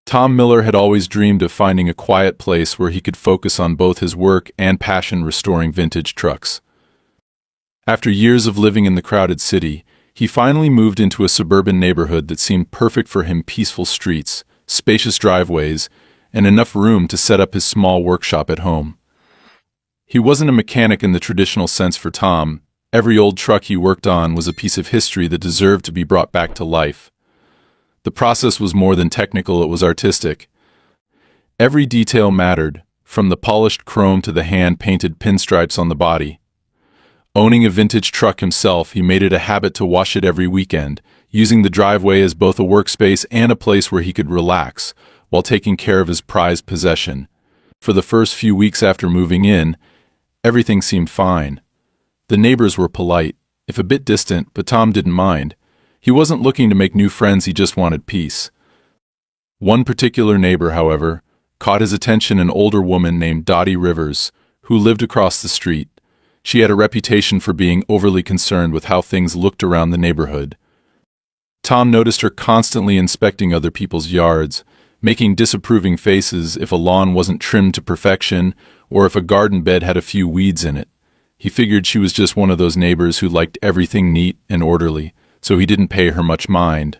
Tom Miller had always dreamed of finding a quiet place where he could focus on both his work and passion restoring vintage trucks. After years of living in the crowded city, he finally moved into a suburban neighborhood that seemed perfect for him: peaceful streets, spacious driveways, and enough room to set up his small workshop at home. He wasn't a mechanic in the traditional sense for Tom. Every old truck he worked on was a piece of history that deserved to be brought back to life. The process was more than technical, it was artistic. Every detail mattered, from the polished chrome to the hand-painted pinstripes on the body. Owning a vintage truck himself, he made it a habit to wash it every weekend, using the driveway as both a workspace and a place where he could relax, while taking care of his prized possession. For the first few weeks after moving in, everything seemed fine. The neighbors were polite, if a bit distant, but Tom didn't mind. He wasn't looking to make new friends, he just wanted peace. One particular neighbor, however, caught his attention: an older woman named Dottie Rivers, who lived across the street. She had a reputation for being overly concerned with how things looked around the neighborhood. Tom noticed her constantly inspecting other people's yards, making disapproving faces if a lawn wasn't trimmed to perfection or if a garden bed had a few weeds in it. He figured she was just one of those neighbors who liked everything neat and orderly, so he didn't pay her much mind.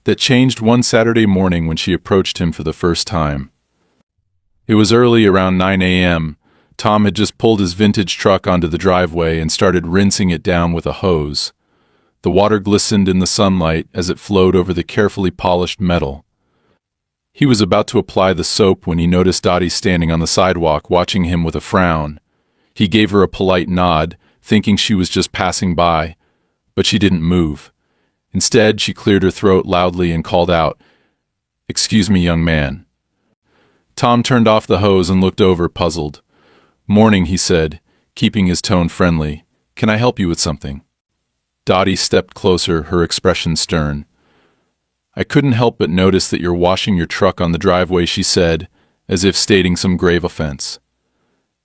That changed one Saturday morning when she approached him for the first time. It was early, around 9 a.m. Tom had just pulled his vintage truck onto the driveway and started rinsing it down with a hose. The water glistened in the sunlight as it flowed over the carefully polished metal. He was about to apply the soap when he noticed Dottie standing on the sidewalk, watching him with a frown. He gave her a polite nod, thinking she was just passing by, but she didn't move. Instead, she cleared her throat loudly and called out, "Excuse me, young man." Tom turned off the hose and looked over, puzzled. "Morning," he said, keeping his tone friendly. "Can I help you with something?" Dottie stepped closer, her expression stern. "I couldn't help but notice that you're washing your truck on the driveway," she said, as if stating some grave offense.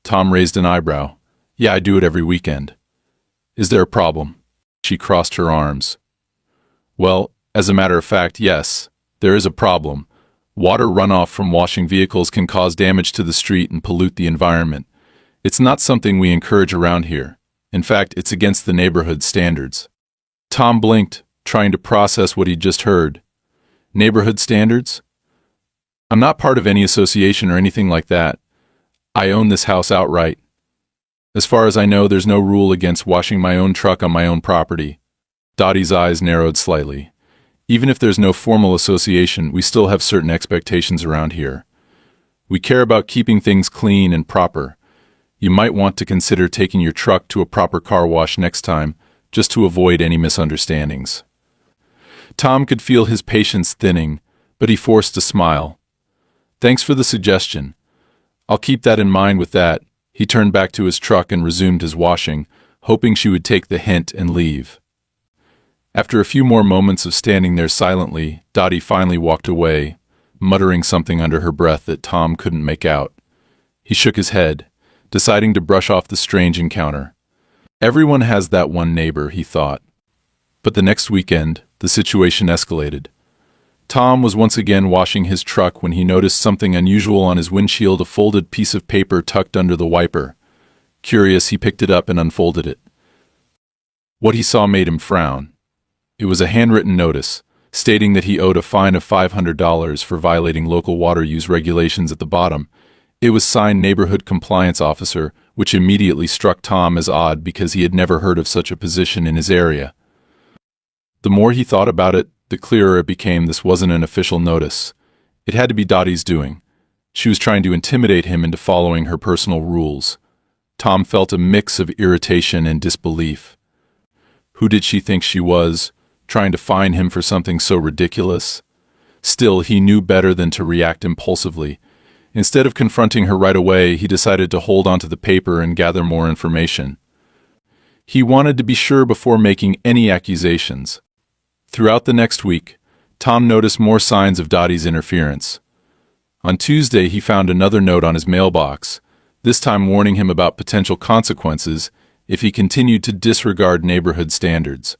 Tom raised an eyebrow. "Yeah, I do it every weekend." "Is there a problem?" She crossed her arms. "Well, as a matter of fact, yes, there is a problem. Water runoff from washing vehicles can cause damage to the street and pollute the environment. It's not something we encourage around here. In fact, it's against the neighborhood standards." Tom blinked, trying to process what he'd just heard. Neighborhood standards? "I'm not part of any association or anything like that. I own this house outright. As far as I know, there's no rule against washing my own truck on my own property." Dottie's eyes narrowed slightly. "Even if there's no formal association, we still have certain expectations around here. We care about keeping things clean and proper. You might want to consider taking your truck to a proper car wash next time, just to avoid any misunderstandings." Tom could feel his patience thinning, but he forced a smile. "Thanks for the suggestion. I'll keep that in mind with that." He turned back to his truck and resumed his washing, hoping she would take the hint and leave. After a few more moments of standing there silently, Dottie finally walked away, muttering something under her breath that Tom couldn't make out. He shook his head, deciding to brush off the strange encounter. Everyone has that one neighbor, he thought. But the next weekend, the situation escalated. Tom was once again washing his truck when he noticed something unusual on his windshield: a folded piece of paper tucked under the wiper. Curious, he picked it up and unfolded it. What he saw made him frown. It was a handwritten notice, stating that he owed a fine of $500 for violating local water use regulations at the bottom. It was signed Neighborhood Compliance Officer, which immediately struck Tom as odd because he had never heard of such a position in his area. The more he thought about it, the clearer it became this wasn't an official notice. It had to be Dottie's doing. She was trying to intimidate him into following her personal rules. Tom felt a mix of irritation and disbelief. Who did she think she was, trying to fine him for something so ridiculous? Still, he knew better than to react impulsively. Instead of confronting her right away, he decided to hold onto the paper and gather more information. He wanted to be sure before making any accusations. Throughout the next week, Tom noticed more signs of Dottie's interference. On Tuesday, he found another note on his mailbox, this time warning him about potential consequences if he continued to disregard neighborhood standards.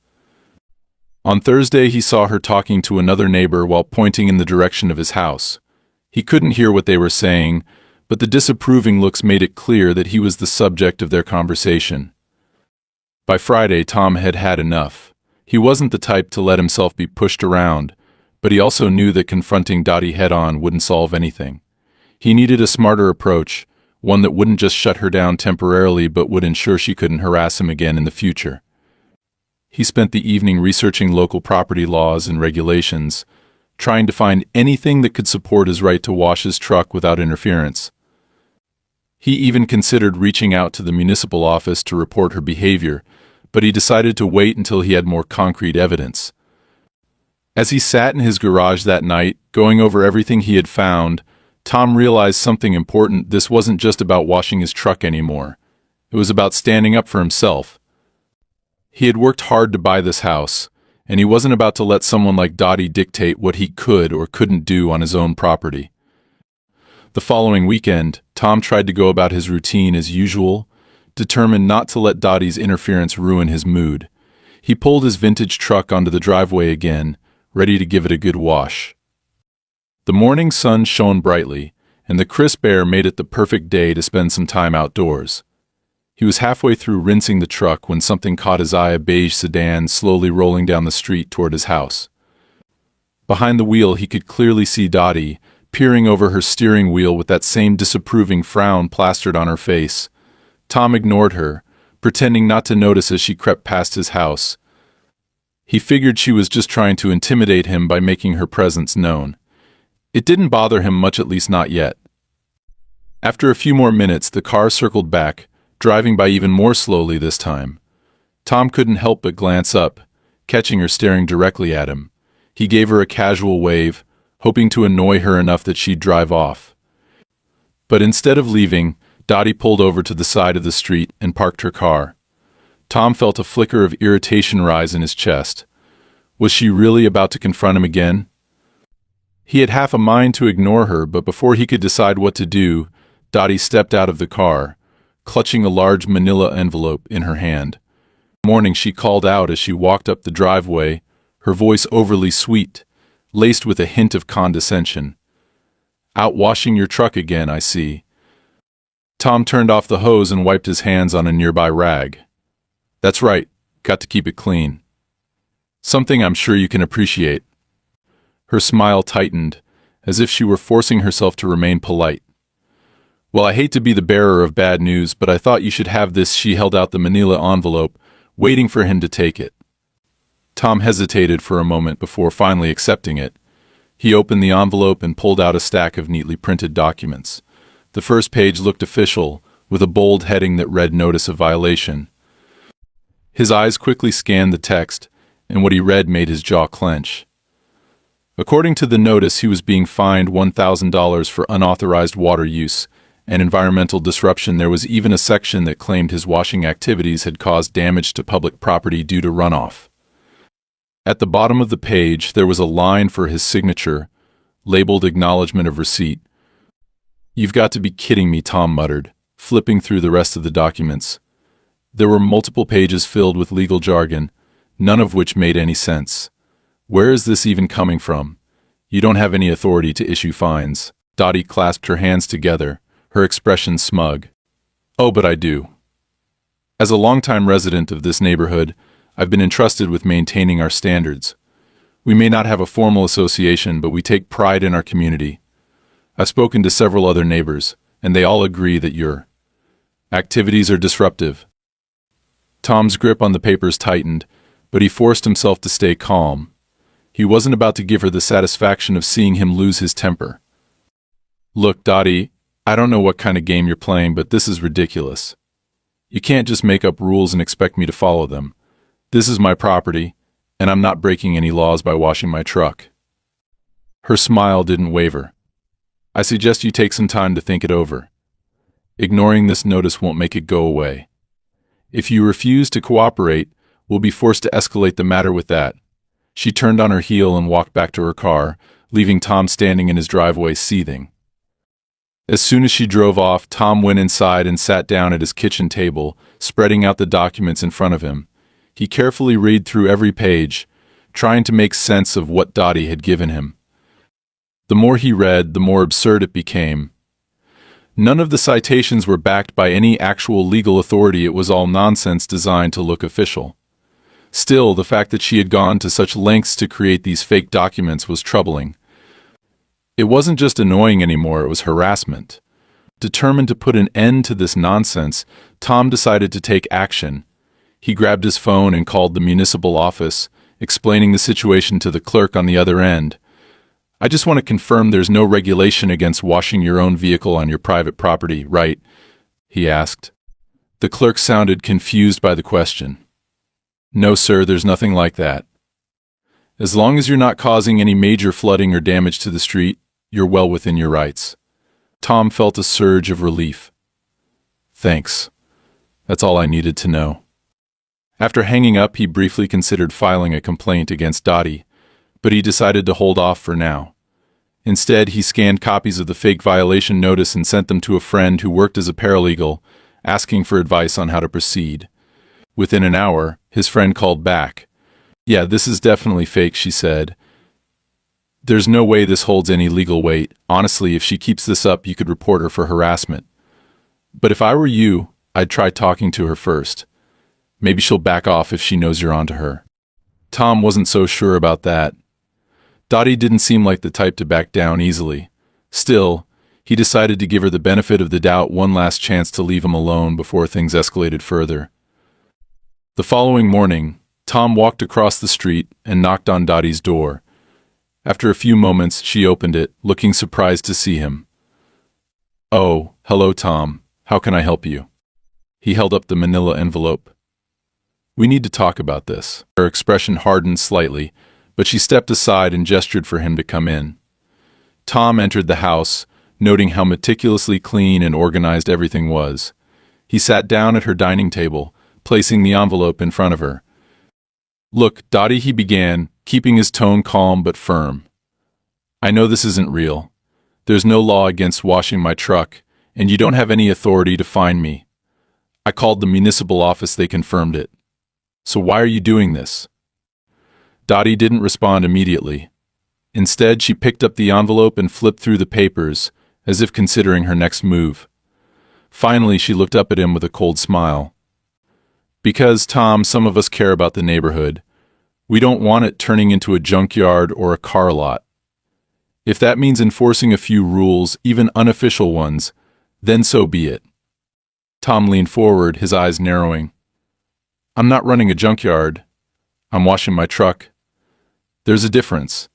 On Thursday, he saw her talking to another neighbor while pointing in the direction of his house. He couldn't hear what they were saying, but the disapproving looks made it clear that he was the subject of their conversation. By Friday, Tom had had enough. He wasn't the type to let himself be pushed around, but he also knew that confronting Dottie head-on wouldn't solve anything. He needed a smarter approach, one that wouldn't just shut her down temporarily but would ensure she couldn't harass him again in the future. He spent the evening researching local property laws and regulations, trying to find anything that could support his right to wash his truck without interference. He even considered reaching out to the municipal office to report her behavior, but he decided to wait until he had more concrete evidence. As he sat in his garage that night, going over everything he had found, Tom realized something important. This wasn't just about washing his truck anymore. It was about standing up for himself. He had worked hard to buy this house, and he wasn't about to let someone like Dottie dictate what he could or couldn't do on his own property. The following weekend, Tom tried to go about his routine as usual, determined not to let Dottie's interference ruin his mood. He pulled his vintage truck onto the driveway again, ready to give it a good wash. The morning sun shone brightly, and the crisp air made it the perfect day to spend some time outdoors. He was halfway through rinsing the truck when something caught his eye: a beige sedan slowly rolling down the street toward his house. Behind the wheel, he could clearly see Dottie, peering over her steering wheel with that same disapproving frown plastered on her face. Tom ignored her, pretending not to notice as she crept past his house. He figured she was just trying to intimidate him by making her presence known. It didn't bother him much, at least not yet. After a few more minutes, the car circled back, driving by even more slowly this time. Tom couldn't help but glance up, catching her staring directly at him. He gave her a casual wave, hoping to annoy her enough that she'd drive off. But instead of leaving, Dottie pulled over to the side of the street and parked her car. Tom felt a flicker of irritation rise in his chest. Was she really about to confront him again? He had half a mind to ignore her, but before he could decide what to do, Dottie stepped out of the car, clutching a large manila envelope in her hand. Morning, she called out as she walked up the driveway, her voice overly sweet, laced with a hint of condescension. "Out washing your truck again, I see." Tom turned off the hose and wiped his hands on a nearby rag. "That's right, got to keep it clean. Something I'm sure you can appreciate." Her smile tightened, as if she were forcing herself to remain polite. "Well, I hate to be the bearer of bad news, but I thought you should have this." She held out the manila envelope, waiting for him to take it. Tom hesitated for a moment before finally accepting it. He opened the envelope and pulled out a stack of neatly printed documents. The first page looked official, with a bold heading that read "Notice of Violation." His eyes quickly scanned the text, and what he read made his jaw clench. According to the notice, he was being fined $1,000 for unauthorized water use and environmental disruption. There was even a section that claimed his washing activities had caused damage to public property due to runoff. At the bottom of the page, there was a line for his signature, labeled "Acknowledgement of Receipt." "You've got to be kidding me," Tom muttered, flipping through the rest of the documents. There were multiple pages filled with legal jargon, none of which made any sense. Where is this even coming from? You don't have any authority to issue fines. Dottie clasped her hands together, her expression smug. "Oh, but I do. As a longtime resident of this neighborhood, I've been entrusted with maintaining our standards. We may not have a formal association, but we take pride in our community. I've spoken to several other neighbors, and they all agree that your activities are disruptive." Tom's grip on the papers tightened, but he forced himself to stay calm. He wasn't about to give her the satisfaction of seeing him lose his temper. "Look, Dottie, I don't know what kind of game you're playing, but this is ridiculous. You can't just make up rules and expect me to follow them. This is my property, and I'm not breaking any laws by washing my truck." Her smile didn't waver. "I suggest you take some time to think it over. Ignoring this notice won't make it go away. If you refuse to cooperate, we'll be forced to escalate the matter with that." She turned on her heel and walked back to her car, leaving Tom standing in his driveway seething. As soon as she drove off, Tom went inside and sat down at his kitchen table, spreading out the documents in front of him. He carefully read through every page, trying to make sense of what Dottie had given him. The more he read, the more absurd it became. None of the citations were backed by any actual legal authority. It was all nonsense designed to look official. Still, the fact that she had gone to such lengths to create these fake documents was troubling. It wasn't just annoying anymore, it was harassment. Determined to put an end to this nonsense, Tom decided to take action. He grabbed his phone and called the municipal office, explaining the situation to the clerk on the other end. "I just want to confirm there's no regulation against washing your own vehicle on your private property, right?" he asked. The clerk sounded confused by the question. "No, sir, there's nothing like that. As long as you're not causing any major flooding or damage to the street, you're well within your rights." Tom felt a surge of relief. "Thanks. That's all I needed to know." After hanging up, he briefly considered filing a complaint against Dottie, but he decided to hold off for now. Instead, he scanned copies of the fake violation notice and sent them to a friend who worked as a paralegal, asking for advice on how to proceed. Within an hour, his friend called back. "Yeah, this is definitely fake," she said. "There's no way this holds any legal weight. Honestly, if she keeps this up, you could report her for harassment. But if I were you, I'd try talking to her first. Maybe she'll back off if she knows you're onto her." Tom wasn't so sure about that. Dottie didn't seem like the type to back down easily. Still, he decided to give her the benefit of the doubt, one last chance to leave him alone before things escalated further. The following morning, Tom walked across the street and knocked on Dottie's door. After a few moments, she opened it, looking surprised to see him. "Oh, hello, Tom. How can I help you?" He held up the manila envelope. "We need to talk about this." Her expression hardened slightly, but she stepped aside and gestured for him to come in. Tom entered the house, noting how meticulously clean and organized everything was. He sat down at her dining table, placing the envelope in front of her. "Look, Dottie," he began, keeping his tone calm but firm. "I know this isn't real. There's no law against washing my truck, and you don't have any authority to fine me. I called the municipal office, they confirmed it. So why are you doing this?" Dottie didn't respond immediately. Instead, she picked up the envelope and flipped through the papers, as if considering her next move. Finally, she looked up at him with a cold smile. "Because, Tom, some of us care about the neighborhood. We don't want it turning into a junkyard or a car lot. If that means enforcing a few rules, even unofficial ones, then so be it." Tom leaned forward, his eyes narrowing. "I'm not running a junkyard. I'm washing my truck. There's a difference."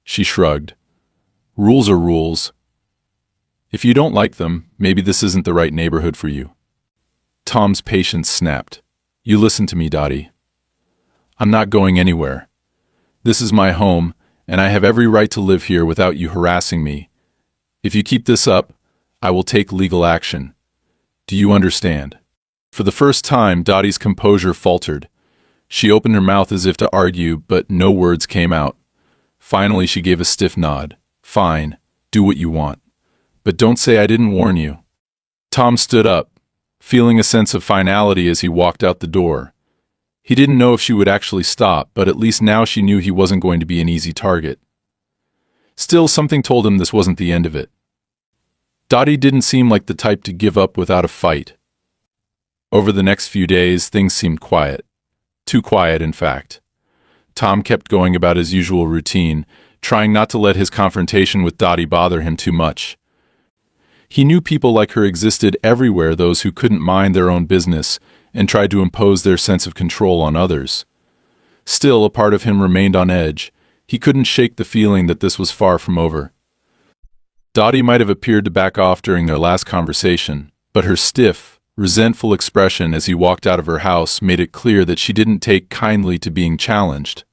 She shrugged. "Rules are rules. If you don't like them, maybe this isn't the right neighborhood for you." Tom's patience snapped. "You listen to me, Dottie. I'm not going anywhere. This is my home, and I have every right to live here without you harassing me. If you keep this up, I will take legal action. Do you understand?" For the first time, Dottie's composure faltered. She opened her mouth as if to argue, but no words came out. Finally, she gave a stiff nod. "Fine, do what you want. But don't say I didn't warn you." Tom stood up, feeling a sense of finality as he walked out the door. He didn't know if she would actually stop, but at least now she knew he wasn't going to be an easy target. Still, something told him this wasn't the end of it. Dottie didn't seem like the type to give up without a fight. Over the next few days, things seemed quiet. Too quiet, in fact. Tom kept going about his usual routine, trying not to let his confrontation with Dottie bother him too much. He knew people like her existed everywhere, those who couldn't mind their own business and tried to impose their sense of control on others. Still, a part of him remained on edge. He couldn't shake the feeling that this was far from over. Dottie might have appeared to back off during their last conversation, but her stiff, resentful expression as he walked out of her house made it clear that she didn't take kindly to being challenged.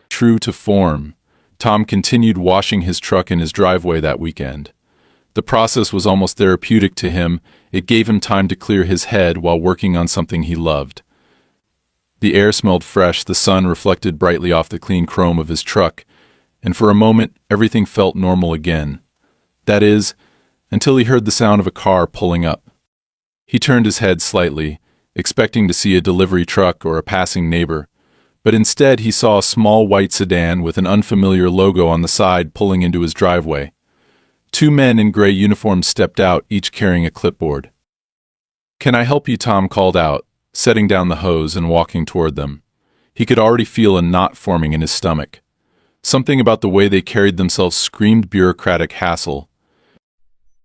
True to form, Tom continued washing his truck in his driveway that weekend. The process was almost therapeutic to him. It gave him time to clear his head while working on something he loved. The air smelled fresh, the sun reflected brightly off the clean chrome of his truck, and for a moment everything felt normal again. That is, until he heard the sound of a car pulling up. He turned his head slightly, expecting to see a delivery truck or a passing neighbor, but instead he saw a small white sedan with an unfamiliar logo on the side pulling into his driveway. Two men in gray uniforms stepped out, each carrying a clipboard. "Can I help you?" Tom called out, setting down the hose and walking toward them. He could already feel a knot forming in his stomach. Something about the way they carried themselves screamed bureaucratic hassle.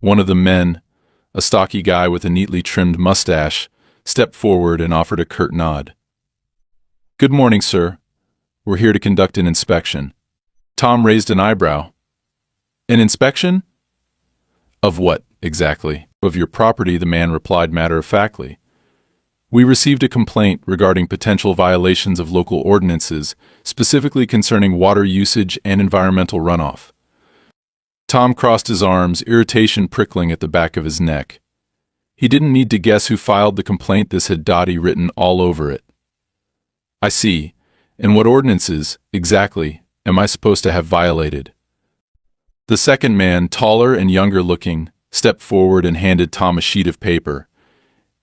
One of the men, a stocky guy with a neatly trimmed mustache, stepped forward and offered a curt nod. "Good morning, sir. We're here to conduct an inspection." Tom raised an eyebrow. "An inspection?" "Of what, exactly?" "Of your property," the man replied matter-of-factly. "We received a complaint regarding potential violations of local ordinances, specifically concerning water usage and environmental runoff." Tom crossed his arms, irritation prickling at the back of his neck. He didn't need to guess who filed the complaint. This had Dottie written all over it. "I see. And what ordinances, exactly, am I supposed to have violated?" The second man, taller and younger looking, stepped forward and handed Tom a sheet of paper.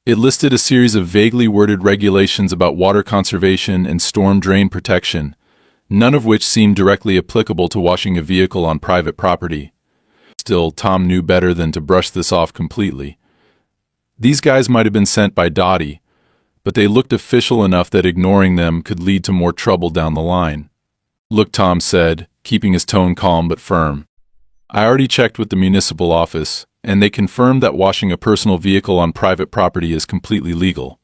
It listed a series of vaguely worded regulations about water conservation and storm drain protection, none of which seemed directly applicable to washing a vehicle on private property. Still, Tom knew better than to brush this off completely. These guys might have been sent by Dottie, but they looked official enough that ignoring them could lead to more trouble down the line. "Look," Tom said, keeping his tone calm but firm. "I already checked with the municipal office, and they confirmed that washing a personal vehicle on private property is completely legal.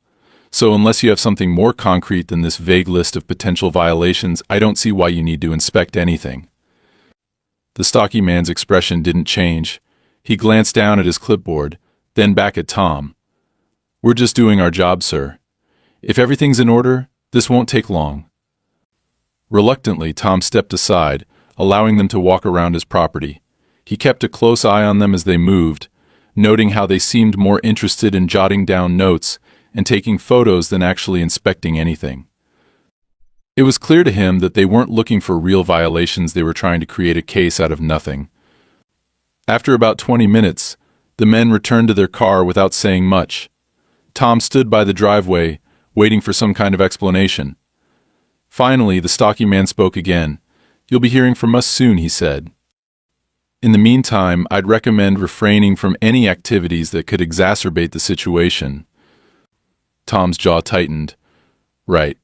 So unless you have something more concrete than this vague list of potential violations, I don't see why you need to inspect anything." The stocky man's expression didn't change. He glanced down at his clipboard, then back at Tom. "We're just doing our job, sir. If everything's in order, this won't take long." Reluctantly, Tom stepped aside, allowing them to walk around his property. He kept a close eye on them as they moved, noting how they seemed more interested in jotting down notes and taking photos than actually inspecting anything. It was clear to him that they weren't looking for real violations. They were trying to create a case out of nothing. After about 20 minutes, the men returned to their car without saying much. Tom stood by the driveway, waiting for some kind of explanation. Finally, the stocky man spoke again. "You'll be hearing from us soon," he said. "In the meantime, I'd recommend refraining from any activities that could exacerbate the situation." Tom's jaw tightened. "Right.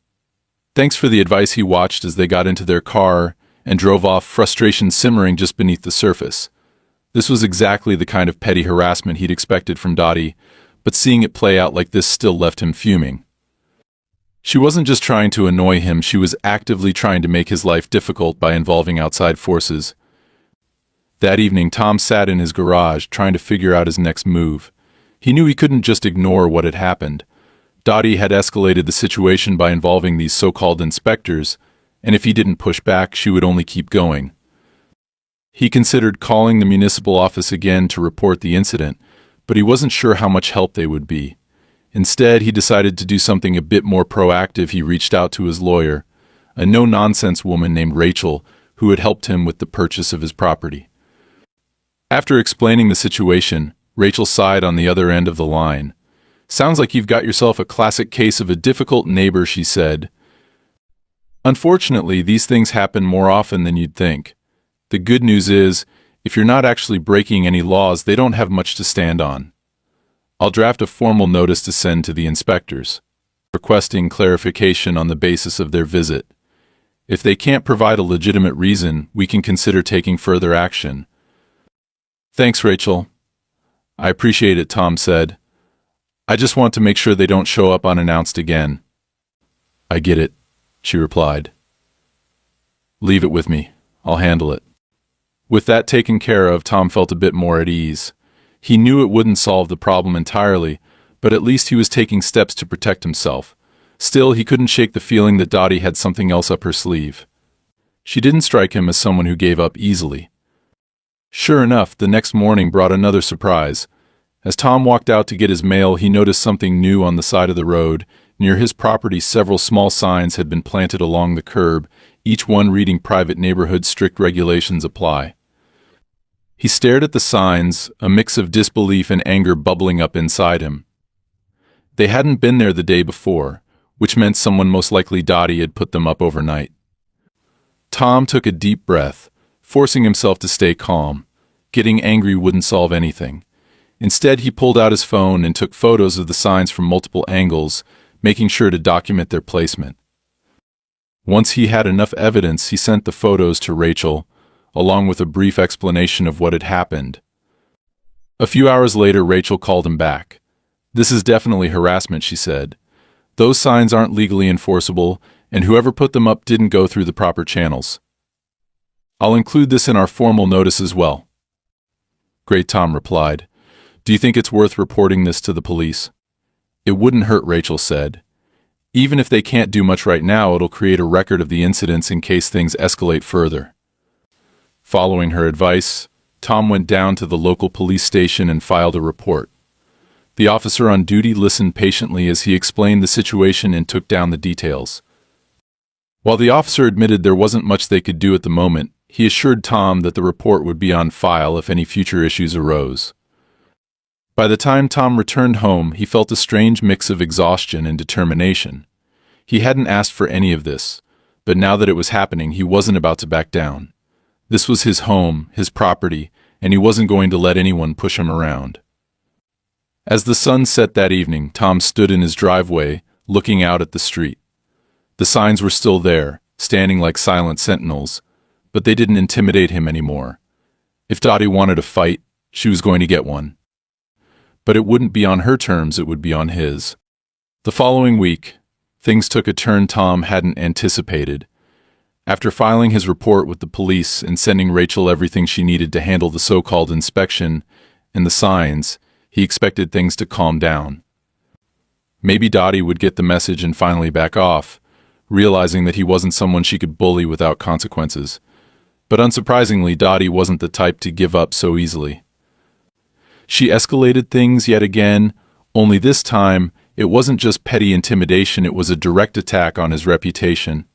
Thanks for the advice." He watched as they got into their car and drove off, frustration simmering just beneath the surface. This was exactly the kind of petty harassment he'd expected from Dottie, but seeing it play out like this still left him fuming. She wasn't just trying to annoy him, she was actively trying to make his life difficult by involving outside forces. That evening, Tom sat in his garage trying to figure out his next move. He knew he couldn't just ignore what had happened. Dottie had escalated the situation by involving these so-called inspectors, and if he didn't push back, she would only keep going. He considered calling the municipal office again to report the incident, but he wasn't sure how much help they would be. Instead, he decided to do something a bit more proactive. He reached out to his lawyer, a no-nonsense woman named Rachel, who had helped him with the purchase of his property. After explaining the situation, Rachel sighed on the other end of the line. "Sounds like you've got yourself a classic case of a difficult neighbor," she said. "Unfortunately, these things happen more often than you'd think. The good news is, if you're not actually breaking any laws, they don't have much to stand on. I'll draft a formal notice to send to the inspectors, requesting clarification on the basis of their visit. If they can't provide a legitimate reason, we can consider taking further action." "Thanks, Rachel." "I appreciate it," Tom said. "I just want to make sure they don't show up unannounced again." "I get it," she replied. "Leave it with me. I'll handle it." With that taken care of, Tom felt a bit more at ease. He knew it wouldn't solve the problem entirely, but at least he was taking steps to protect himself. Still, he couldn't shake the feeling that Dottie had something else up her sleeve. She didn't strike him as someone who gave up easily. Sure enough, the next morning brought another surprise. As Tom walked out to get his mail, he noticed something new on the side of the road. Near his property, several small signs had been planted along the curb, each one reading "Private Neighborhood Strict Regulations Apply." He stared at the signs, a mix of disbelief and anger bubbling up inside him. They hadn't been there the day before. which meant someone, most likely Dottie, had put them up overnight. Tom took a deep breath, forcing himself to stay calm. Getting angry wouldn't solve anything. Instead, he pulled out his phone and took photos of the signs from multiple angles, making sure to document their placement. Once he had enough evidence, he sent the photos to Rachel, along with a brief explanation of what had happened. A few hours later, Rachel called him back. "This is definitely harassment," she said. "Those signs aren't legally enforceable, and whoever put them up didn't go through the proper channels. I'll include this in our formal notice as well." "Great," Tom replied. "Do you think it's worth reporting this to the police?" "It wouldn't hurt," Rachel said. "Even if they can't do much right now, it'll create a record of the incidents in case things escalate further." Following her advice, Tom went down to the local police station and filed a report. The officer on duty listened patiently as he explained the situation and took down the details. While the officer admitted there wasn't much they could do at the moment, he assured Tom that the report would be on file if any future issues arose. By the time Tom returned home, he felt a strange mix of exhaustion and determination. He hadn't asked for any of this, but now that it was happening, he wasn't about to back down. This was his home, his property, and he wasn't going to let anyone push him around. As the sun set that evening, Tom stood in his driveway, looking out at the street. The signs were still there, standing like silent sentinels, but they didn't intimidate him anymore. If Dottie wanted a fight, she was going to get one. But it wouldn't be on her terms, it would be on his. The following week, things took a turn Tom hadn't anticipated. After filing his report with the police and sending Rachel everything she needed to handle the so-called inspection and the signs, he expected things to calm down. Maybe Dottie would get the message and finally back off, realizing that he wasn't someone she could bully without consequences. But unsurprisingly, Dottie wasn't the type to give up so easily. She escalated things yet again, only this time it wasn't just petty intimidation, it was a direct attack on his reputation.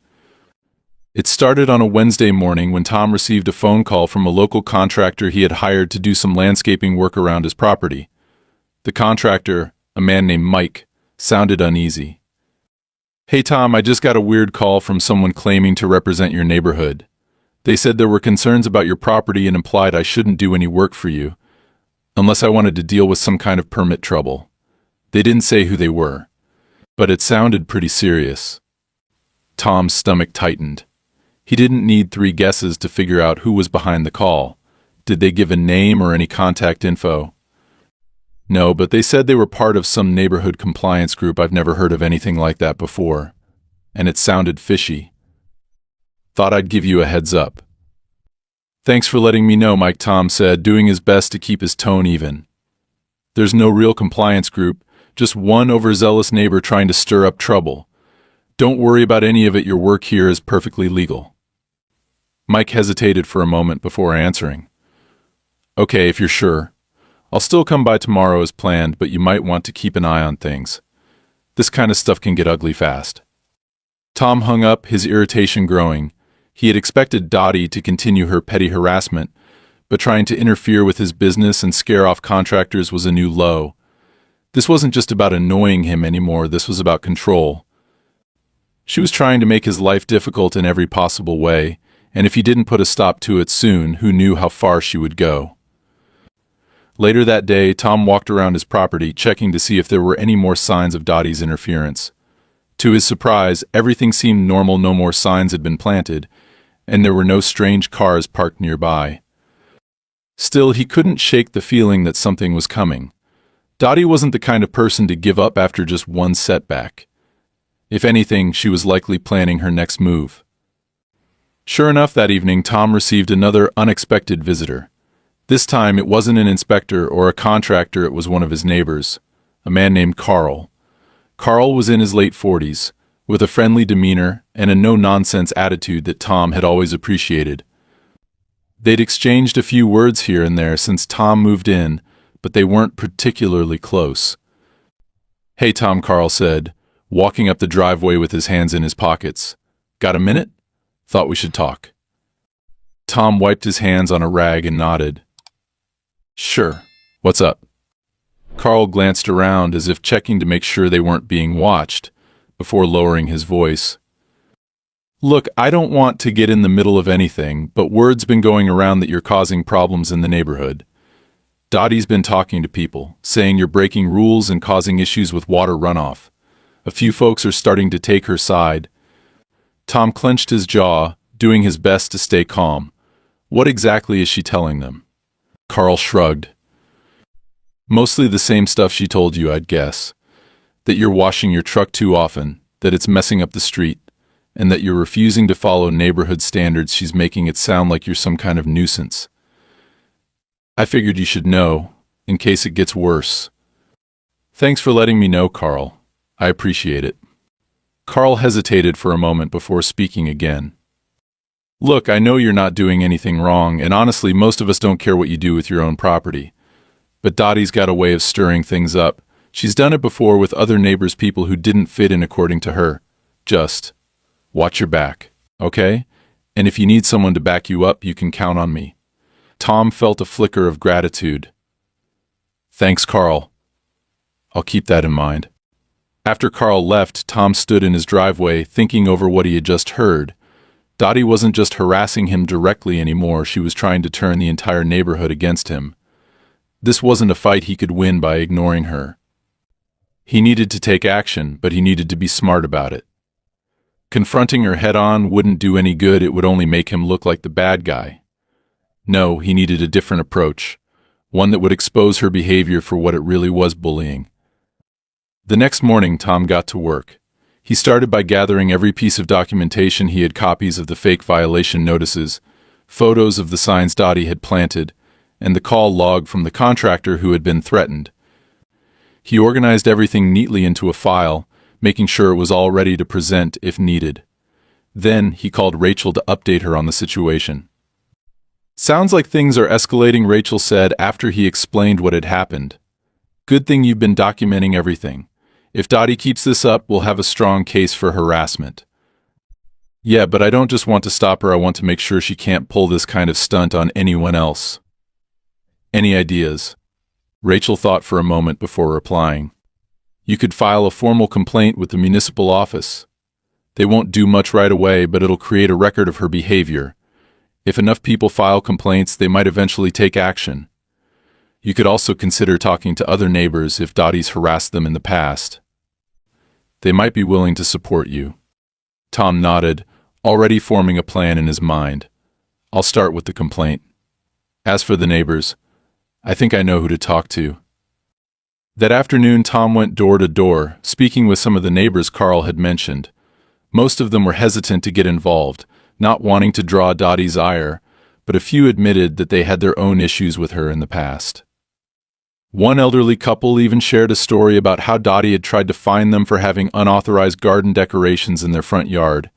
It started on a Wednesday morning when Tom received a phone call from a local contractor he had hired to do some landscaping work around his property. The contractor, a man named Mike, sounded uneasy. "Hey Tom, I just got a weird call from someone claiming to represent your neighborhood. They said there were concerns about your property and implied I shouldn't do any work for you, unless I wanted to deal with some kind of permit trouble. They didn't say who they were, but it sounded pretty serious." Tom's stomach tightened. He didn't need 3 guesses to figure out who was behind the call. Did they give a name or any contact info? No, but they said they were part of some neighborhood compliance group. I've never heard of anything like that before, and it sounded fishy. "Thought I'd give you a heads up." "Thanks for letting me know," Mike, Tom said, doing his best to keep his tone even. "There's no real compliance group, just one overzealous neighbor trying to stir up trouble. Don't worry about any of it, your work here is perfectly legal." Mike hesitated for a moment before answering. "Okay, if you're sure. I'll still come by tomorrow as planned, but you might want to keep an eye on things. This kind of stuff can get ugly fast." Tom hung up, his irritation growing. He had expected Dottie to continue her petty harassment, but trying to interfere with his business and scare off contractors was a new low. This wasn't just about annoying him anymore, this was about control. She was trying to make his life difficult in every possible way, and if he didn't put a stop to it soon, who knew how far she would go. Later that day, Tom walked around his property, checking to see if there were any more signs of Dottie's interference. To his surprise, everything seemed normal, no more signs had been planted, and there were no strange cars parked nearby. Still, he couldn't shake the feeling that something was coming. Dottie wasn't the kind of person to give up after just one setback. If anything, she was likely planning her next move. Sure enough, that evening, Tom received another unexpected visitor. This time, it wasn't an inspector or a contractor, it was one of his neighbors, a man named Carl. Carl was in his late 40s, with a friendly demeanor and a no-nonsense attitude that Tom had always appreciated. They'd exchanged a few words here and there since Tom moved in, but they weren't particularly close. "Hey Tom," Carl said, walking up the driveway with his hands in his pockets. "Got a minute? Thought we should talk." Tom wiped his hands on a rag and nodded. "Sure. What's up?" Carl glanced around as if checking to make sure they weren't being watched, before lowering his voice. Look, I don't want to get in the middle of anything, but word's been going around that you're causing problems in the neighborhood. Dottie's been talking to people, saying you're breaking rules and causing issues with water runoff. A few folks are starting to take her side. Tom clenched his jaw, doing his best to stay calm. What exactly is she telling them? Carl shrugged. Mostly the same stuff she told you, I'd guess. That you're washing your truck too often, that it's messing up the street, and that you're refusing to follow neighborhood standards. She's making it sound like you're some kind of nuisance. I figured you should know, in case it gets worse. Thanks for letting me know, Carl. I appreciate it. Carl hesitated for a moment before speaking again. Look, I know you're not doing anything wrong, and honestly, most of us don't care what you do with your own property. But Dottie's got a way of stirring things up. She's done it before with other neighbors, people who didn't fit in according to her. Just watch your back, okay? And if you need someone to back you up, you can count on me. Tom felt a flicker of gratitude. Thanks, Carl. I'll keep that in mind. After Carl left, Tom stood in his driveway, thinking over what he had just heard. Dottie wasn't just harassing him directly anymore, she was trying to turn the entire neighborhood against him. This wasn't a fight he could win by ignoring her. He needed to take action, but he needed to be smart about it. Confronting her head-on wouldn't do any good, it would only make him look like the bad guy. No, he needed a different approach, one that would expose her behavior for what it really was, bullying. The next morning, Tom got to work. He started by gathering every piece of documentation. He had copies of the fake violation notices, photos of the signs Dottie had planted, and the call log from the contractor who had been threatened. He organized everything neatly into a file, making sure it was all ready to present if needed. Then he called Rachel to update her on the situation. Sounds like things are escalating, Rachel said after he explained what had happened. Good thing you've been documenting everything. If Dottie keeps this up, we'll have a strong case for harassment. Yeah, but I don't just want to stop her, I want to make sure she can't pull this kind of stunt on anyone else. Any ideas? Rachel thought for a moment before replying. You could file a formal complaint with the municipal office. They won't do much right away, but it'll create a record of her behavior. If enough people file complaints, they might eventually take action. You could also consider talking to other neighbors if Dottie's harassed them in the past. They might be willing to support you. Tom nodded, already forming a plan in his mind. I'll start with the complaint. As for the neighbors, I think I know who to talk to. That afternoon, Tom went door to door, speaking with some of the neighbors Carl had mentioned. Most of them were hesitant to get involved, not wanting to draw Dottie's ire, but a few admitted that they had their own issues with her in the past. One elderly couple even shared a story about how Dottie had tried to fine them for having unauthorized garden decorations in their front yard.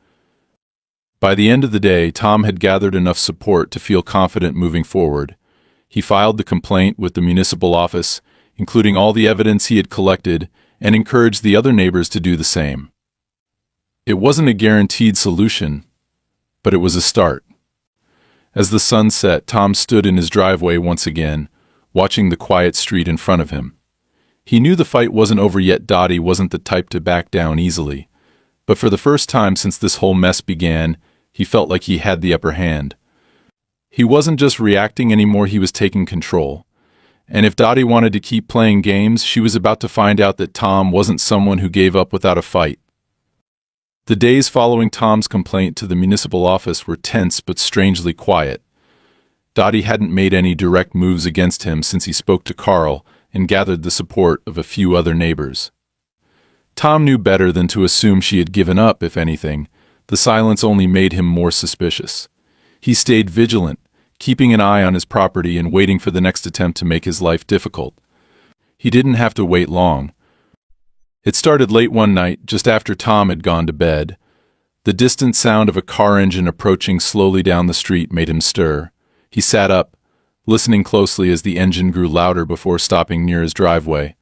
By the end of the day, Tom had gathered enough support to feel confident moving forward. He filed the complaint with the municipal office, including all the evidence he had collected, and encouraged the other neighbors to do the same. It wasn't a guaranteed solution, but it was a start. As the sun set, Tom stood in his driveway once again, watching the quiet street in front of him. He knew the fight wasn't over yet. Dottie wasn't the type to back down easily. But for the first time since this whole mess began, he felt like he had the upper hand. He wasn't just reacting anymore, he was taking control. And if Dottie wanted to keep playing games, she was about to find out that Tom wasn't someone who gave up without a fight. The days following Tom's complaint to the municipal office were tense but strangely quiet. Dottie hadn't made any direct moves against him since he spoke to Carl and gathered the support of a few other neighbors. Tom knew better than to assume she had given up. If anything, the silence only made him more suspicious. He stayed vigilant, keeping an eye on his property and waiting for the next attempt to make his life difficult. He didn't have to wait long. It started late one night, just after Tom had gone to bed. The distant sound of a car engine approaching slowly down the street made him stir. He sat up, listening closely as the engine grew louder before stopping near his driveway.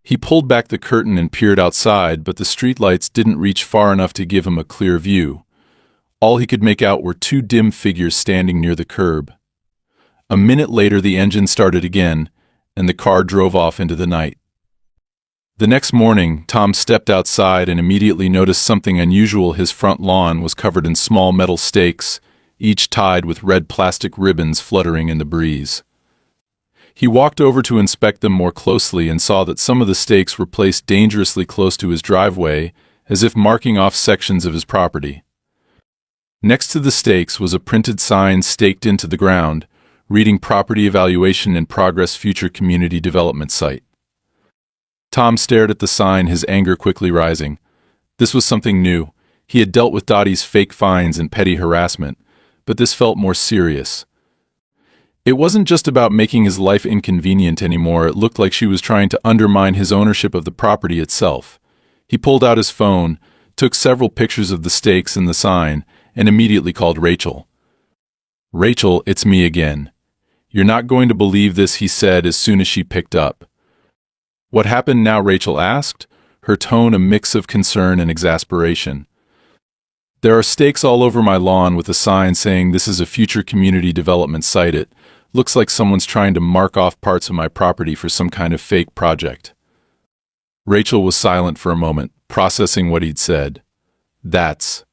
He pulled back the curtain and peered outside, but the streetlights didn't reach far enough to give him a clear view. All he could make out were two dim figures standing near the curb. A minute later, the engine started again, and the car drove off into the night. The next morning, Tom stepped outside and immediately noticed something unusual. His front lawn was covered in small metal stakes, each tied with red plastic ribbons fluttering in the breeze. He walked over to inspect them more closely and saw that some of the stakes were placed dangerously close to his driveway, as if marking off sections of his property. Next to the stakes was a printed sign staked into the ground, reading Property Evaluation in Progress Future Community Development Site. Tom stared at the sign, his anger quickly rising. This was something new. He had dealt with Dottie's fake fines and petty harassment, but this felt more serious. It wasn't just about making his life inconvenient anymore. It looked like she was trying to undermine his ownership of the property itself. He pulled out his phone, took several pictures of the stakes and the sign, and immediately called Rachel. "Rachel, it's me again. You're not going to believe this," he said as soon as she picked up. "What happened now?" Rachel asked, her tone a mix of concern and exasperation. "There are stakes all over my lawn with a sign saying this is a future community development site. It looks like someone's trying to mark off parts of my property for some kind of fake project." Rachel was silent for a moment, processing what he'd said. "That's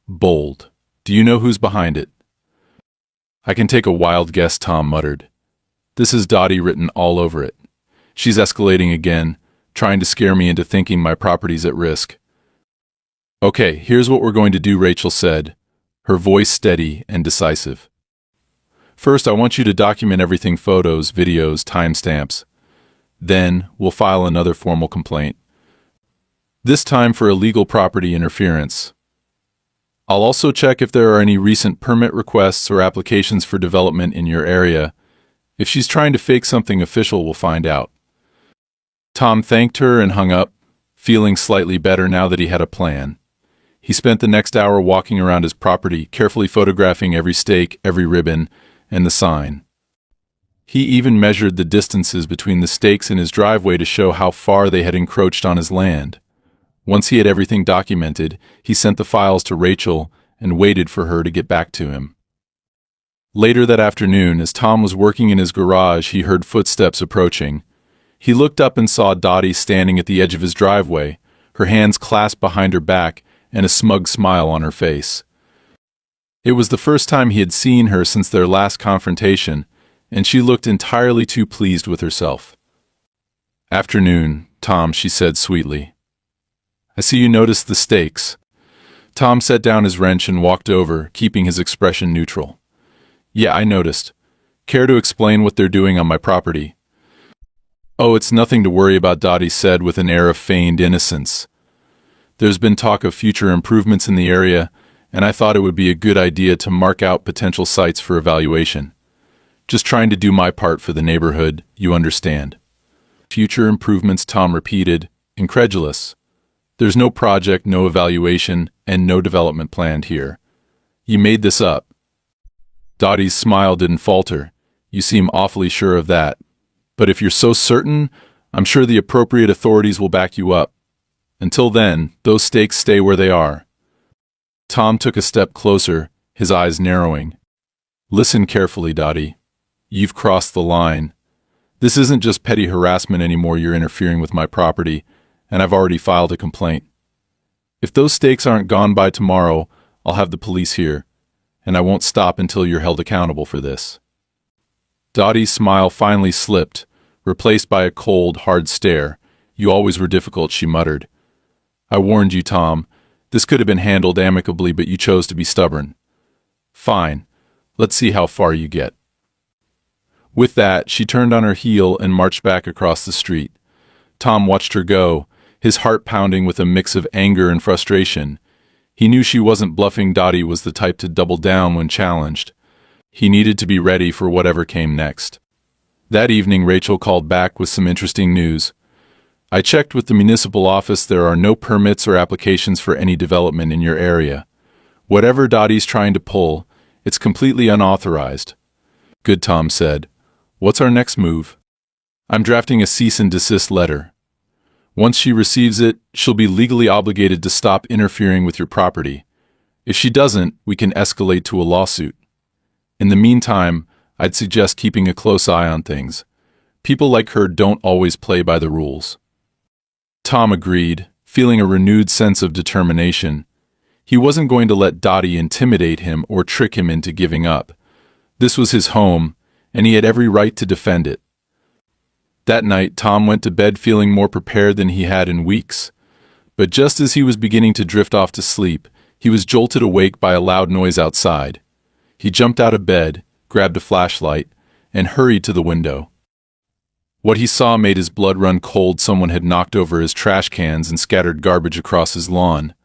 bold. Do you know who's behind it?" "I can take a wild guess," Tom muttered. "This is Dottie written all over it. She's escalating again, trying to scare me into thinking my property's at risk." "Okay, here's what we're going to do," Rachel said, her voice steady and decisive. "First, I want you to document everything: photos, videos, timestamps. Then, we'll file another formal complaint. This time for illegal property interference. I'll also check if there are any recent permit requests or applications for development in your area. If she's trying to fake something official, we'll find out." Tom thanked her and hung up, feeling slightly better now that he had a plan. He spent the next hour walking around his property, carefully photographing every stake, every ribbon, and the sign. He even measured the distances between the stakes in his driveway to show how far they had encroached on his land. Once he had everything documented, he sent the files to Rachel and waited for her to get back to him. Later that afternoon, as Tom was working in his garage, he heard footsteps approaching. He looked up and saw Dottie standing at the edge of his driveway, her hands clasped behind her back and a smug smile on her face. It was the first time he had seen her since their last confrontation, and she looked entirely too pleased with herself. "Afternoon, Tom," she said sweetly. "I see you noticed the stakes." Tom set down his wrench and walked over, keeping his expression neutral. "Yeah, I noticed. Care to explain what they're doing on my property?" "Oh, it's nothing to worry about," Dottie said with an air of feigned innocence. "There's been talk of future improvements in the area, and I thought it would be a good idea to mark out potential sites for evaluation. Just trying to do my part for the neighborhood, you understand." "Future improvements," Tom repeated, incredulous. "There's no project, no evaluation, and no development planned here. You made this up." Dottie's smile didn't falter. "You seem awfully sure of that. But if you're so certain, I'm sure the appropriate authorities will back you up. Until then, those stakes stay where they are." Tom took a step closer, his eyes narrowing. "Listen carefully, Dottie. You've crossed the line. This isn't just petty harassment anymore. You're interfering with my property, and I've already filed a complaint. If those stakes aren't gone by tomorrow, I'll have the police here, and I won't stop until you're held accountable for this." Dottie's smile finally slipped, replaced by a cold, hard stare. "You always were difficult," she muttered. "I warned you, Tom. This could have been handled amicably, but you chose to be stubborn. Fine. Let's see how far you get." With that, she turned on her heel and marched back across the street. Tom watched her go, his heart pounding with a mix of anger and frustration. He knew she wasn't bluffing. Dottie was the type to double down when challenged. He needed to be ready for whatever came next. That evening, Rachel called back with some interesting news. "I checked with the municipal office. There are no permits or applications for any development in your area. Whatever Dottie's trying to pull, it's completely unauthorized." "Good," Tom said. "What's our next move?" "I'm drafting a cease and desist letter. Once she receives it, she'll be legally obligated to stop interfering with your property. If she doesn't, we can escalate to a lawsuit. In the meantime, I'd suggest keeping a close eye on things. People like her don't always play by the rules." Tom agreed, feeling a renewed sense of determination. He wasn't going to let Dottie intimidate him or trick him into giving up. This was his home, and he had every right to defend it. That night, Tom went to bed feeling more prepared than he had in weeks. But just as he was beginning to drift off to sleep, he was jolted awake by a loud noise outside. He jumped out of bed, grabbed a flashlight, and hurried to the window. What he saw made his blood run cold. Someone had knocked over his trash cans and scattered garbage across his lawn.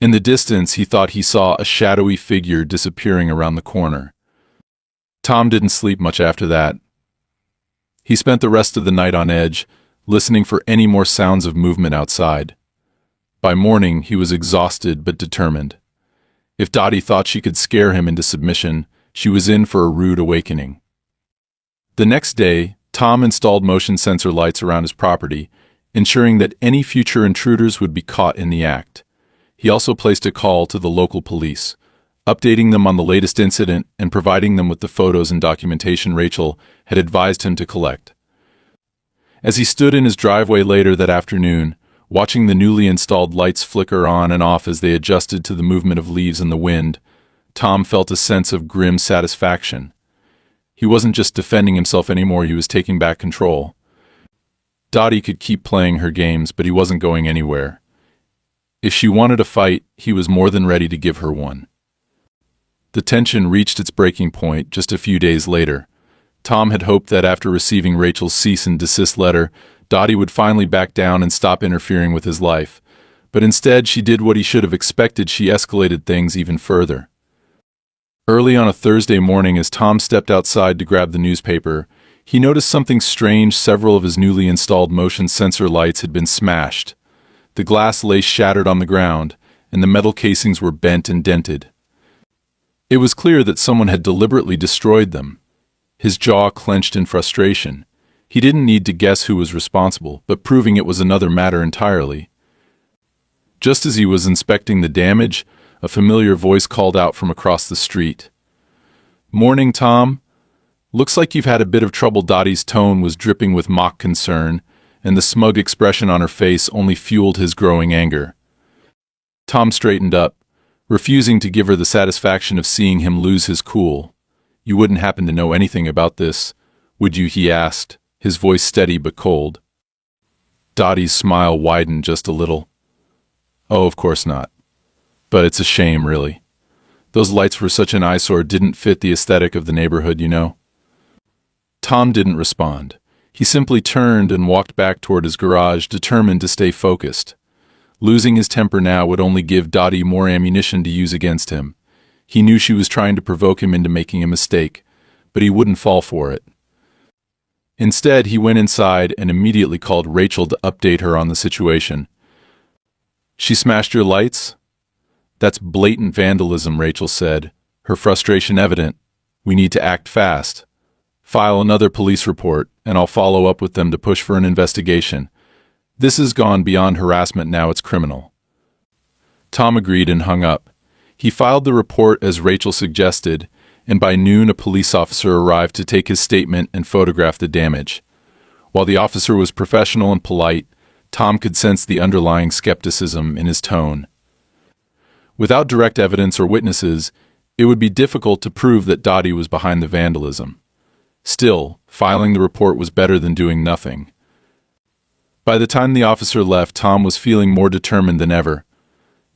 In the distance, he thought he saw a shadowy figure disappearing around the corner. Tom didn't sleep much after that. He spent the rest of the night on edge, listening for any more sounds of movement outside. By morning, he was exhausted but determined. If Dottie thought she could scare him into submission, she was in for a rude awakening. The next day, Tom installed motion sensor lights around his property, ensuring that any future intruders would be caught in the act. He also placed a call to the local police, updating them on the latest incident and providing them with the photos and documentation Rachel had advised him to collect. As he stood in his driveway later that afternoon, watching the newly installed lights flicker on and off as they adjusted to the movement of leaves in the wind, Tom felt a sense of grim satisfaction. He wasn't just defending himself anymore, he was taking back control. Dottie could keep playing her games, but he wasn't going anywhere. If she wanted a fight, he was more than ready to give her one. The tension reached its breaking point just a few days later. Tom had hoped that after receiving Rachel's cease and desist letter, Dottie would finally back down and stop interfering with his life. But instead, she did what he should have expected. She escalated things even further. Early on a Thursday morning, as Tom stepped outside to grab the newspaper, he noticed something strange. Several of his newly installed motion sensor lights had been smashed. The glass lay shattered on the ground, and the metal casings were bent and dented. It was clear that someone had deliberately destroyed them. His jaw clenched in frustration. He didn't need to guess who was responsible, but proving it was another matter entirely. Just as he was inspecting the damage, a familiar voice called out from across the street. "Morning, Tom. Looks like you've had a bit of trouble." Dottie's tone was dripping with mock concern, and the smug expression on her face only fueled his growing anger. Tom straightened up, refusing to give her the satisfaction of seeing him lose his cool. "You wouldn't happen to know anything about this, would you?" he asked, his voice steady but cold. Dottie's smile widened just a little. "Oh, of course not. But it's a shame, really. Those lights were such an eyesore, didn't fit the aesthetic of the neighborhood, you know." Tom didn't respond. He simply turned and walked back toward his garage, determined to stay focused. Losing his temper now would only give Dottie more ammunition to use against him. He knew she was trying to provoke him into making a mistake, but he wouldn't fall for it. Instead, he went inside and immediately called Rachel to update her on the situation. "She smashed your lights?" "That's blatant vandalism," Rachel said, her frustration evident. "We need to act fast. File another police report, and I'll follow up with them to push for an investigation. This has gone beyond harassment now, it's criminal." Tom agreed and hung up. He filed the report as Rachel suggested, and by noon a police officer arrived to take his statement and photograph the damage. While the officer was professional and polite, Tom could sense the underlying skepticism in his tone. Without direct evidence or witnesses, it would be difficult to prove that Dottie was behind the vandalism. Still, filing the report was better than doing nothing. By the time the officer left, Tom was feeling more determined than ever.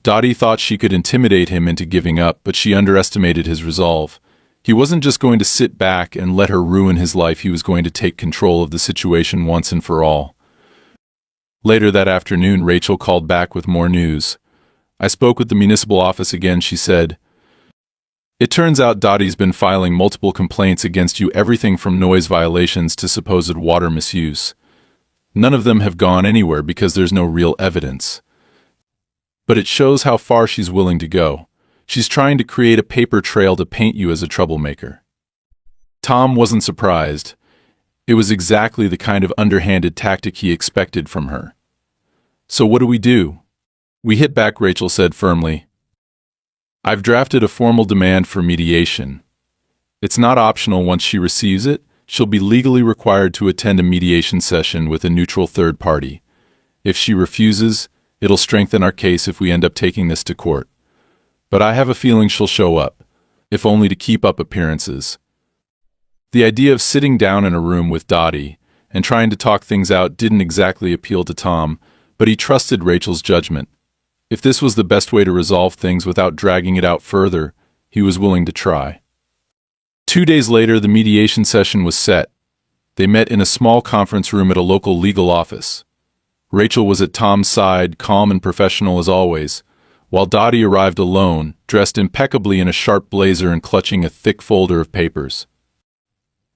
Dottie thought she could intimidate him into giving up, but she underestimated his resolve. He wasn't just going to sit back and let her ruin his life, he was going to take control of the situation once and for all. Later that afternoon, Rachel called back with more news. "I spoke with the municipal office again," she said. "It turns out Dottie's been filing multiple complaints against you, everything from noise violations to supposed water misuse. None of them have gone anywhere because there's no real evidence. But it shows how far she's willing to go. She's trying to create a paper trail to paint you as a troublemaker." Tom wasn't surprised. It was exactly the kind of underhanded tactic he expected from her. "So what do we do?" "We hit back," Rachel said firmly. "I've drafted a formal demand for mediation. It's not optional. Once she receives it, she'll be legally required to attend a mediation session with a neutral third party. If she refuses, it'll strengthen our case if we end up taking this to court. But I have a feeling she'll show up, if only to keep up appearances." The idea of sitting down in a room with Dottie and trying to talk things out didn't exactly appeal to Tom, but he trusted Rachel's judgment. If this was the best way to resolve things without dragging it out further, he was willing to try. 2 days later, the mediation session was set. They met in a small conference room at a local legal office. Rachel was at Tom's side, calm and professional as always, while Dottie arrived alone, dressed impeccably in a sharp blazer and clutching a thick folder of papers.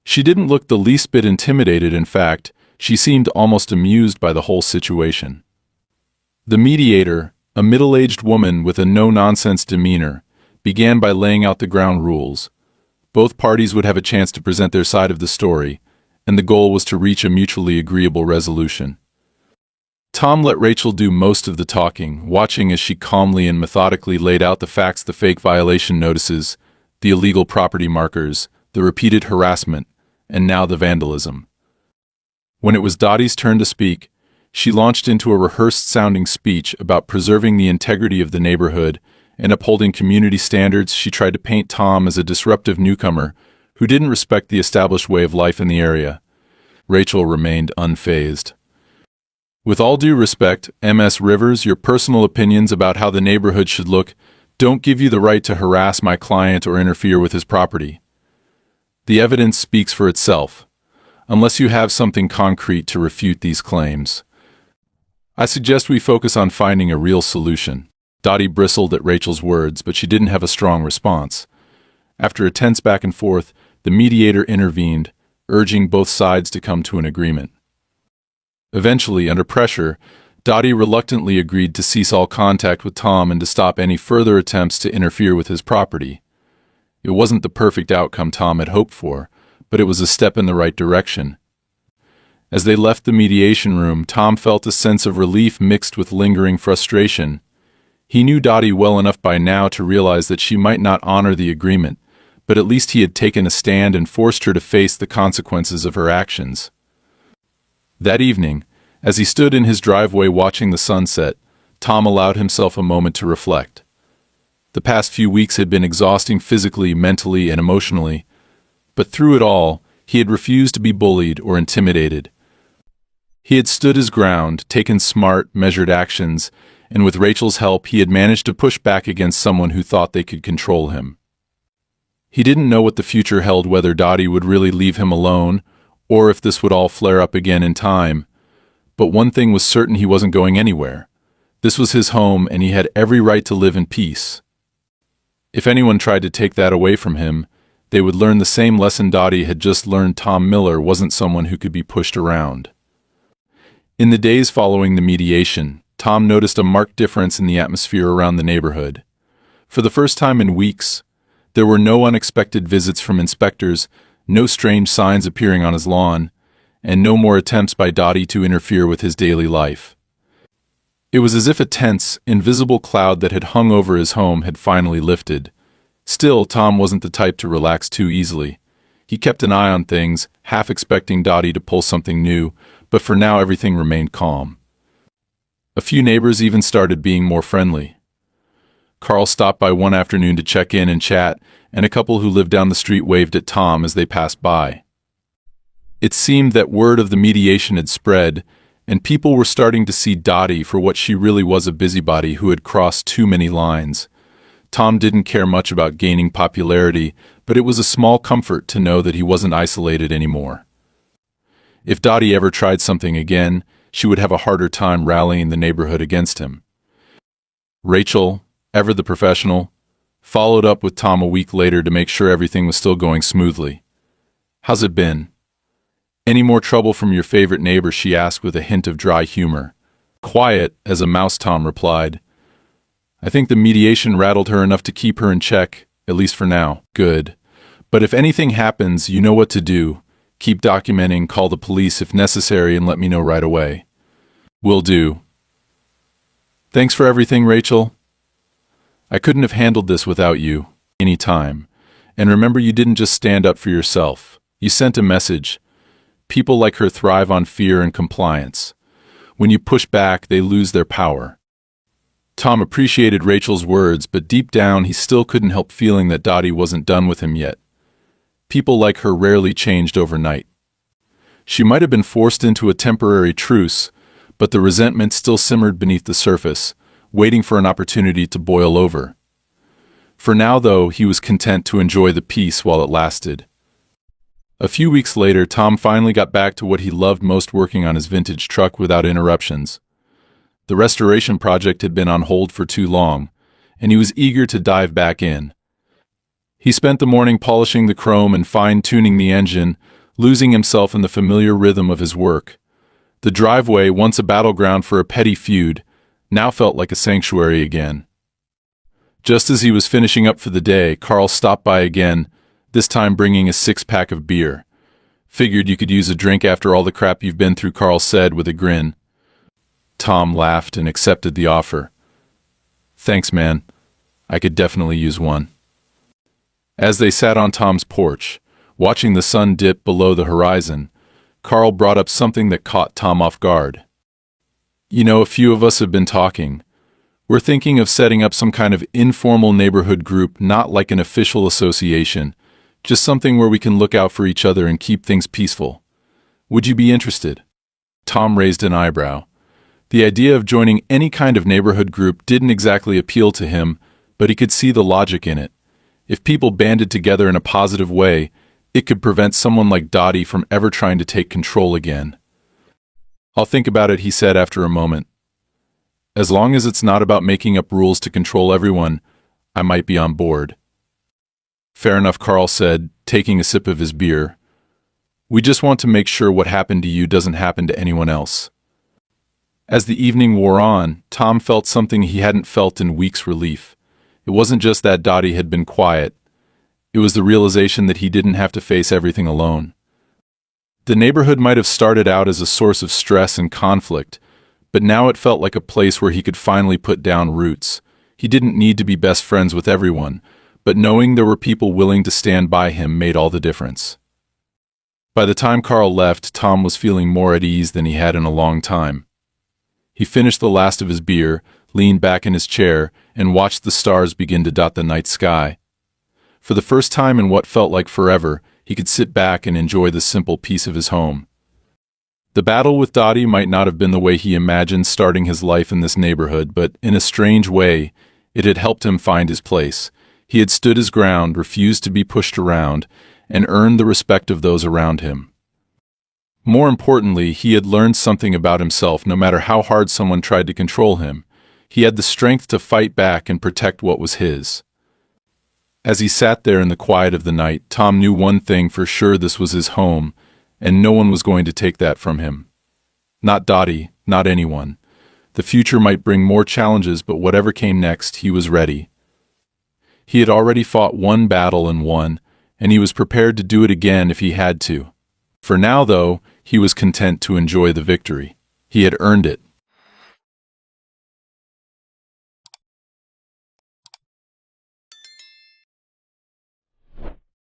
She didn't look the least bit intimidated. In fact, she seemed almost amused by the whole situation. The mediator, a middle-aged woman with a no-nonsense demeanor, began by laying out the ground rules. Both parties would have a chance to present their side of the story, and the goal was to reach a mutually agreeable resolution. Tom let Rachel do most of the talking, watching as she calmly and methodically laid out the facts: the fake violation notices, the illegal property markers, the repeated harassment, and now the vandalism. When it was Dottie's turn to speak, she launched into a rehearsed-sounding speech about preserving the integrity of the neighborhood and upholding community standards. She tried to paint Tom as a disruptive newcomer who didn't respect the established way of life in the area. Rachel remained unfazed. "With all due respect, Ms. Rivers, your personal opinions about how the neighborhood should look don't give you the right to harass my client or interfere with his property. The evidence speaks for itself, unless you have something concrete to refute these claims. I suggest we focus on finding a real solution." Dottie bristled at Rachel's words, but she didn't have a strong response. After a tense back and forth, the mediator intervened, urging both sides to come to an agreement. Eventually, under pressure, Dottie reluctantly agreed to cease all contact with Tom and to stop any further attempts to interfere with his property. It wasn't the perfect outcome Tom had hoped for, but it was a step in the right direction. As they left the mediation room, Tom felt a sense of relief mixed with lingering frustration. He knew Dottie well enough by now to realize that she might not honor the agreement, but at least he had taken a stand and forced her to face the consequences of her actions. That evening, as he stood in his driveway watching the sunset, Tom allowed himself a moment to reflect. The past few weeks had been exhausting physically, mentally, and emotionally, but through it all, he had refused to be bullied or intimidated. He had stood his ground, taken smart, measured actions, and with Rachel's help, he had managed to push back against someone who thought they could control him. He didn't know what the future held, whether Dottie would really leave him alone, or if this would all flare up again in time. But one thing was certain: he wasn't going anywhere. This was his home, and he had every right to live in peace. If anyone tried to take that away from him, they would learn the same lesson Dottie had just learned: Tom Miller wasn't someone who could be pushed around. In the days following the mediation, Tom noticed a marked difference in the atmosphere around the neighborhood. For the first time in weeks, there were no unexpected visits from inspectors, no strange signs appearing on his lawn, and no more attempts by Dottie to interfere with his daily life. It was as if a tense, invisible cloud that had hung over his home had finally lifted. Still, Tom wasn't the type to relax too easily. He kept an eye on things, half expecting Dottie to pull something new, but for now everything remained calm. A few neighbors even started being more friendly. Carl stopped by one afternoon to check in and chat, and a couple who lived down the street waved at Tom as they passed by. It seemed that word of the mediation had spread, and people were starting to see Dottie for what she really was: a busybody who had crossed too many lines. Tom didn't care much about gaining popularity, but it was a small comfort to know that he wasn't isolated anymore. If Dottie ever tried something again, she would have a harder time rallying the neighborhood against him. Rachel, ever the professional, followed up with Tom a week later to make sure everything was still going smoothly. "How's it been? Any more trouble from your favorite neighbor?" she asked with a hint of dry humor. "Quiet as a mouse," Tom replied. "I think the mediation rattled her enough to keep her in check, at least for now." "Good. But if anything happens, you know what to do. Keep documenting, call the police if necessary, and let me know right away." "Will do." "Thanks for everything, Rachel. I couldn't have handled this without you, any time. And remember, you didn't just stand up for yourself. You sent a message. People like her thrive on fear and compliance. When you push back, they lose their power. Tom appreciated Rachel's words, but deep down he still couldn't help feeling that Dottie wasn't done with him yet. People like her rarely changed overnight. She might have been forced into a temporary truce, but the resentment still simmered beneath the surface, waiting for an opportunity to boil over. For now, though, he was content to enjoy the peace while it lasted. A few weeks later, Tom finally got back to what he loved most, working on his vintage truck without interruptions. The restoration project had been on hold for too long, and he was eager to dive back in. He spent the morning polishing the chrome and fine-tuning the engine, losing himself in the familiar rhythm of his work. The driveway, once a battleground for a petty feud, now felt like a sanctuary again. Just as he was finishing up for the day, Carl stopped by again, this time bringing a 6-pack of beer. "Figured you could use a drink after all the crap you've been through," Carl said with a grin. Tom laughed and accepted the offer. "Thanks, man. I could definitely use one." As they sat on Tom's porch, watching the sun dip below the horizon, Carl brought up something that caught Tom off guard. "You know, a few of us have been talking. We're thinking of setting up some kind of informal neighborhood group, not like an official association, just something where we can look out for each other and keep things peaceful. Would you be interested?" Tom raised an eyebrow. The idea of joining any kind of neighborhood group didn't exactly appeal to him, but he could see the logic in it. If people banded together in a positive way, it could prevent someone like Dottie from ever trying to take control again. "I'll think about it," he said after a moment. "As long as it's not about making up rules to control everyone, I might be on board." "Fair enough," Carl said, taking a sip of his beer. "We just want to make sure what happened to you doesn't happen to anyone else." As the evening wore on, Tom felt something he hadn't felt in weeks: relief. It wasn't just that Dottie had been quiet. It was the realization that he didn't have to face everything alone. The neighborhood might have started out as a source of stress and conflict, but now it felt like a place where he could finally put down roots. He didn't need to be best friends with everyone, but knowing there were people willing to stand by him made all the difference. By the time Carl left, Tom was feeling more at ease than he had in a long time. He finished the last of his beer, leaned back in his chair, and watched the stars begin to dot the night sky. For the first time in what felt like forever, he could sit back and enjoy the simple peace of his home. The battle with Dottie might not have been the way he imagined starting his life in this neighborhood, but in a strange way, it had helped him find his place. He had stood his ground, refused to be pushed around, and earned the respect of those around him. More importantly, he had learned something about himself. No matter how hard someone tried to control him, he had the strength to fight back and protect what was his. As he sat there in the quiet of the night, Tom knew one thing for sure: this was his home, and no one was going to take that from him. Not Dottie, not anyone. The future might bring more challenges, but whatever came next, he was ready. He had already fought one battle and won, and he was prepared to do it again if he had to. For now, though, he was content to enjoy the victory. He had earned it.